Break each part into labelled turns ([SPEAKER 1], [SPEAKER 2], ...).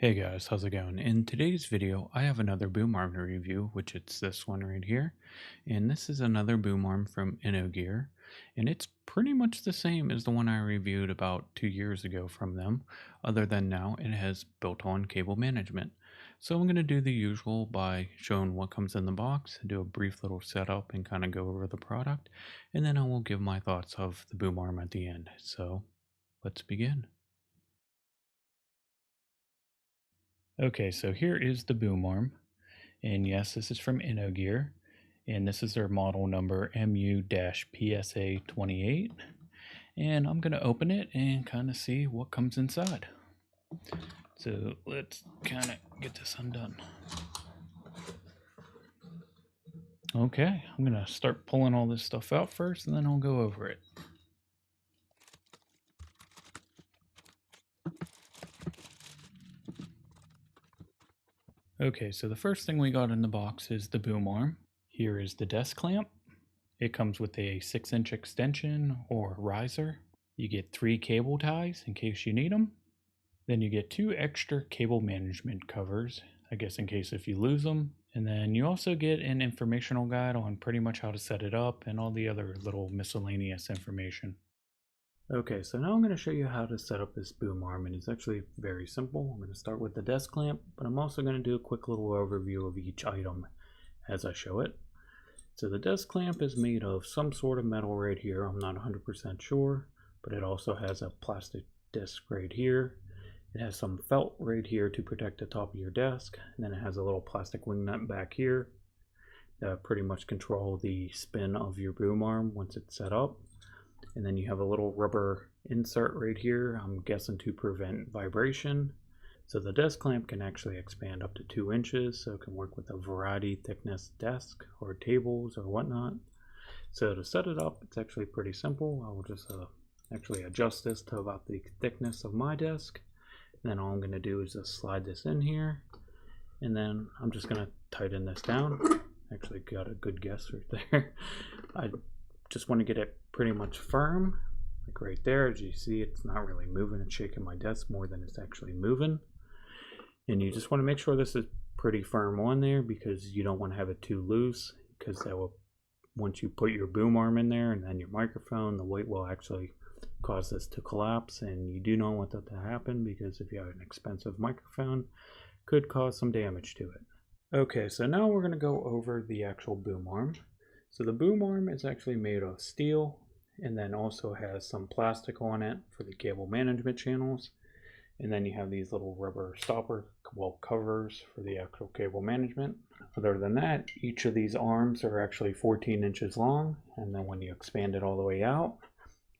[SPEAKER 1] Hey guys, how's it going? In today's video, I have another boom arm to review, which it's this one right here. And this is another boom arm from InnoGear, and it's pretty much the same as the one I reviewed about 2 years ago from them, other than now it has built-on cable management. So I'm going to do the usual by showing what comes in the box, do a brief little setup and kind of go over the product, and then I will give my thoughts of the boom arm at the end. So let's begin. Okay, so here is the boom arm. And yes, this is from InnoGear, and this is their model number MU-PSA28. And I'm going to open it and kind of see what comes inside. So let's kind of get this undone. Okay, I'm going to start pulling all this stuff out first, and then I'll go over it. Okay, so the first thing we got in the box is the boom arm. Here is the desk clamp. It comes with a 6-inch extension or riser. You get 3 cable ties in case you need them. Then you get 2 extra cable management covers, I guess in case if you lose them. And then you also get an informational guide on pretty much how to set it up and all the other little miscellaneous information. Okay, so now I'm going to show you how to set up this boom arm, and it's actually very simple. I'm going to start with the desk clamp, but I'm also going to do a quick little overview of each item as I show it. So the desk clamp is made of some sort of metal right here. I'm not 100% sure, but it also has a plastic disc right here. It has some felt right here to protect the top of your desk, and then it has a little plastic wing nut back here that pretty much control the spin of your boom arm once it's set up. And then you have a little rubber insert right here, I'm guessing to prevent vibration. So the desk clamp can actually expand up to 2 inches, so it can work with a variety thickness desk or tables or whatnot. So to set it up, it's actually pretty simple. I will just actually adjust this to about the thickness of my desk. And then all I'm going to do is just slide this in here, and then I'm just going to tighten this down. Actually got a good guess right there. I just want to get it pretty much firm, like right there. As you see, it's not really moving. It's shaking my desk more than it's actually moving. And you just want to make sure this is pretty firm on there, because you don't want to have it too loose, because that will, once you put your boom arm in there and then your microphone, the weight will actually cause this to collapse, and you do not want that to happen, because if you have an expensive microphone, could cause some damage to it. Okay, so now we're going to go over the actual boom arm. So the boom arm is actually made of steel, and then also has some plastic on it for the cable management channels. And then you have these little rubber stopper, well, covers for the actual cable management. Other than that, each of these arms are actually 14 inches long, and then when you expand it all the way out,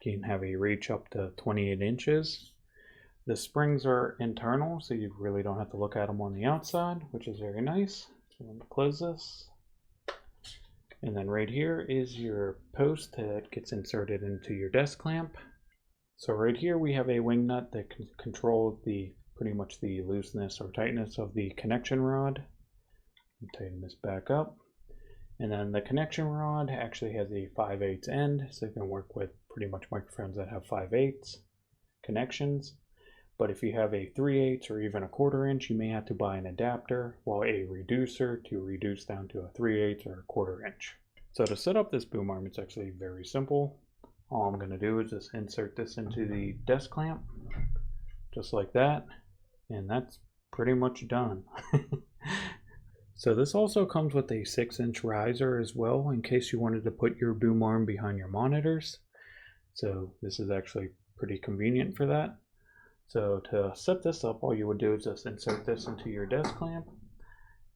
[SPEAKER 1] you can have a reach up to 28 inches. The springs are internal, so you really don't have to look at them on the outside, which is very nice. So I'm going to close this. And then right here is your post that gets inserted into your desk clamp. So right here we have a wing nut that can control pretty much the looseness or tightness of the connection rod. Tighten this back up. And then the connection rod actually has a 5/8 end, so you can work with pretty much microphones that have 5/8 connections. But if you have a 3/8 or even a 1/4 inch, you may have to buy an adapter or a reducer to reduce down to a 3/8 or a 1/4 inch. So to set up this boom arm, it's actually very simple. All I'm going to do is just insert this into the desk clamp, just like that, and that's pretty much done. So this also comes with a 6-inch riser as well, in case you wanted to put your boom arm behind your monitors. So this is actually pretty convenient for that. So to set this up, all you would do is just insert this into your desk clamp,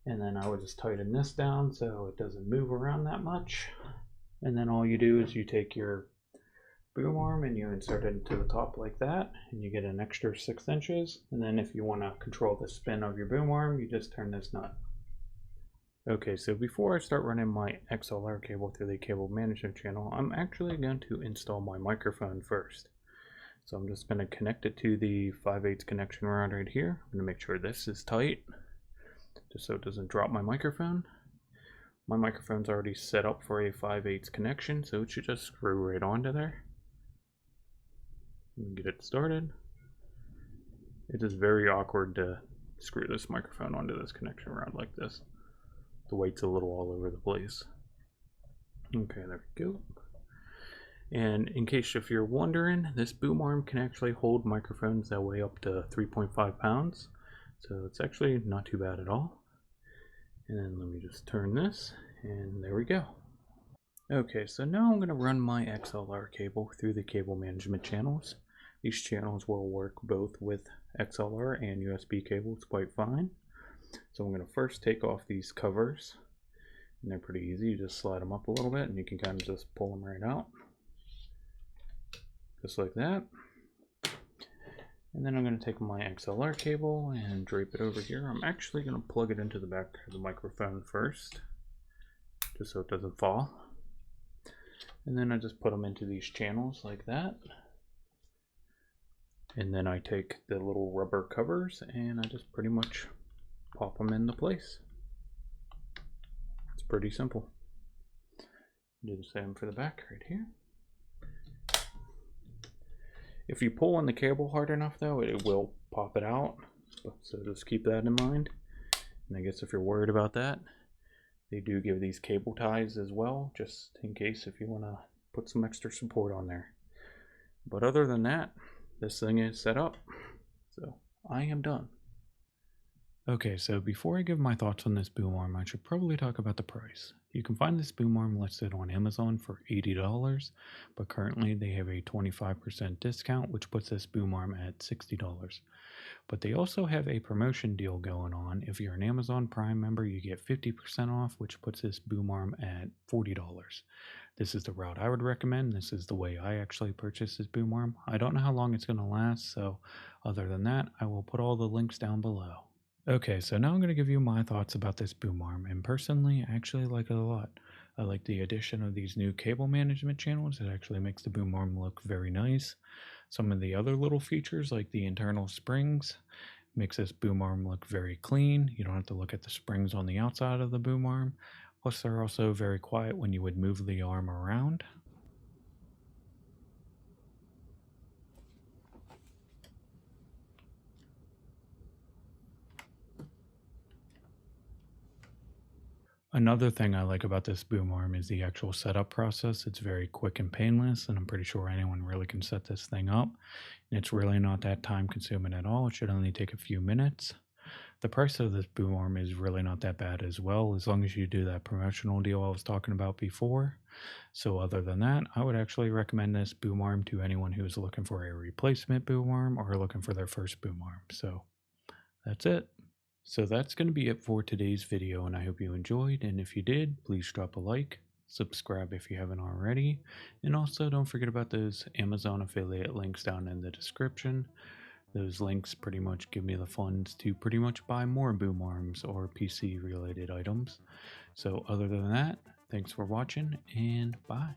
[SPEAKER 1] and then I would just tighten this down so it doesn't move around that much. And then all you do is you take your boom arm and you insert it into the top like that, and you get an extra 6 inches. And then if you want to control the spin of your boom arm, you just turn this nut. Okay, so before I start running my XLR cable through the cable management channel, I'm actually going to install my microphone first. So I'm just going to connect it to the 5/8 connection rod right here. I'm going to make sure this is tight, just so it doesn't drop my microphone. My microphone's already set up for a 5/8 connection, so it should just screw right onto there. Get it started. It is very awkward to screw this microphone onto this connection rod like this. The weight's a little all over the place. Okay, there we go. And in case if you're wondering, this boom arm can actually hold microphones that weigh up to 3.5 pounds. So it's actually not too bad at all. And then let me just turn this, and there we go. Okay, so now I'm going to run my XLR cable through the cable management channels. These channels will work both with XLR and USB cables quite fine. So I'm going to first take off these covers, and they're pretty easy. You just slide them up a little bit and you can kind of just pull them right out. Just like that. And then I'm going to take my XLR cable and drape it over here. I'm actually going to plug it into the back of the microphone first, just so it doesn't fall. And then I just put them into these channels like that. And then I take the little rubber covers and I just pretty much pop them into place. It's pretty simple. Do the same for the back right here. If you pull on the cable hard enough though, it will pop it out. So just keep that in mind. And I guess if you're worried about that, they do give these cable ties as well, just in case if you want to put some extra support on there. But other than that, this thing is set up. So I am done. Okay, so before I give my thoughts on this boom arm, I should probably talk about the price. You can find this boom arm listed on Amazon for $80, but currently they have a 25% discount, which puts this boom arm at $60. But they also have a promotion deal going on. If you're an Amazon Prime member, you get 50% off, which puts this boom arm at $40. This is the route I would recommend. This is the way I actually purchased this boom arm. I don't know how long it's going to last, so other than that, I will put all the links down below. Okay, so now I'm going to give you my thoughts about this boom arm, and personally, I actually like it a lot. I like the addition of these new cable management channels. It actually makes the boom arm look very nice. Some of the other little features, like the internal springs, makes this boom arm look very clean. You don't have to look at the springs on the outside of the boom arm. Plus, they're also very quiet when you would move the arm around. Another thing I like about this boom arm is the actual setup process. It's very quick and painless, and I'm pretty sure anyone really can set this thing up. And it's really not that time consuming at all. It should only take a few minutes. The price of this boom arm is really not that bad as well, as long as you do that promotional deal I was talking about before. So other than that, I would actually recommend this boom arm to anyone who's looking for a replacement boom arm or looking for their first boom arm. So that's it. So that's going to be it for today's video, and I hope you enjoyed, and if you did, please drop a like, subscribe if you haven't already, and also don't forget about those Amazon affiliate links down in the description. Those links pretty much give me the funds to pretty much buy more boom arms or PC related items. So other than that, thanks for watching, and bye.